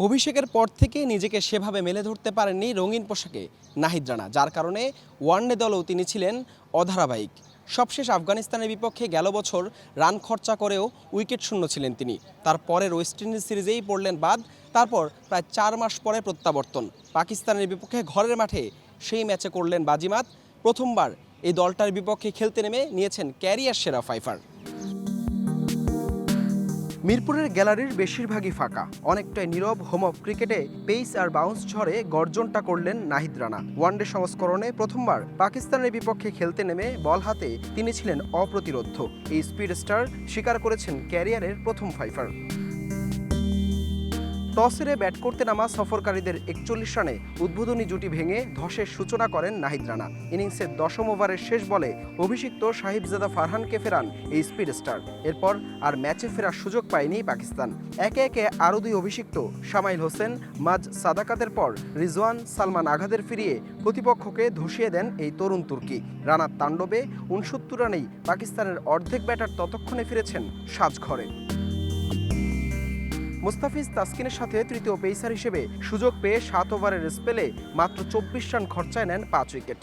অভিষেকের পর থেকে নিজেকে সেভাবে মেলে ধরতে পারেননি রঙিন পোশাকে নাহিদ রানা, যার কারণে ওয়ানডে দলেও তিনি ছিলেন অধারাবাহিক। সবশেষ আফগানিস্তানের বিপক্ষে গেল বছর রান খরচা করেও উইকেট শূন্য ছিলেন তিনি। তারপরের ওয়েস্ট ইন্ডিজ সিরিজেই পড়লেন বাদ। তারপর প্রায় 4 মাস পরে প্রত্যাবর্তন। পাকিস্তানের বিপক্ষে ঘরের মাঠে সেই ম্যাচে করলেন বাজিমাত। প্রথমবার এই দলটার বিপক্ষে খেলতে নেমে নিয়েছেন ক্যারিয়ার সেরা ফাইফার। মিরপুরের গ্যালারির বেশিরভাগই ফাঁকা, অনেকটাই নীরব। হোম অফ ক্রিকেটে পেস আর বাউন্স ঝড়ে গর্জনটা করলেন নাহিদ রানা। ওয়ানডে সংস্করণে প্রথমবার পাকিস্তানের বিপক্ষে খেলতে নেমে বল হাতে তিনি ছিলেন অপ্রতিরোধ্য। এই স্পিড স্টার স্বীকার করেছেন ক্যারিয়ারের প্রথম ফাইফার। টস হেরে ব্যাট করতে নামা সফরকারীদের 41 রানে উদ্বোধনী জুটি ভেঙে ধসের সূচনা করেন নাহিদ রানা। ইনিংসের 10ম ওভারের শেষ বলে অভিষিক্ত সাহিবজাদা ফারহানকে ফেরান এই স্পিড স্টার। এরপর আর ম্যাচে ফেরার সুযোগ পায়নি পাকিস্তান। একে একে আরও 2 অভিষিক্ত শামাইল হোসেন, মাজ সাদাকাতের পর রিজওয়ান সালমান আঘাদের ফিরিয়ে প্রতিপক্ষকে ধসিয়ে দেন এই তরুণ তুর্কি। রানার তাণ্ডবে 69 রানেই পাকিস্তানের অর্ধেক ব্যাটার ততক্ষণে ফিরেছেন সাজঘরে। মুস্তাফিজ তাসকিনের সাথে তৃতীয় পেসার হিসেবে সুযোগ পেয়ে 7 ওভারের স্পেলে মাত্র 24 রান খরচায় নেন 5 উইকেট।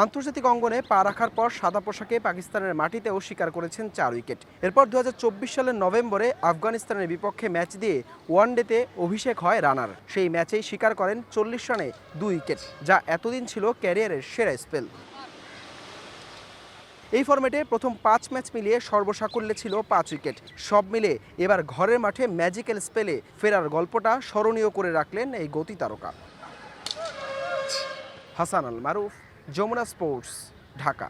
আন্তর্জাতিক অঙ্গনে পা রাখার পর সাদা পোশাকে পাকিস্তানের মাটিতেও শিকার করেছেন 4 উইকেট। এরপর 2024 সালের নভেম্বরে আফগানিস্তানের বিপক্ষে ম্যাচ দিয়ে ওয়ানডেতে অভিষেক হয় রানার। সেই ম্যাচেই শিকার করেন 40 রানে 2 উইকেট, যা এতদিন ছিল ক্যারিয়ারের সেরা স্পেল। এই ফরম্যাটে প্রথম 5 ম্যাচ মিলিয়ে সর্বসাকুল্যে ছিল 5 উইকেট। সব মিলে এবার ঘরের মাঠে ম্যাজিক্যাল স্পেলে ফেরার গল্পটা স্মরণীয় করে রাখলেন এই গতি তারকা। হাসান আল মারুফ, যমুনা স্পোর্টস, ঢাকা।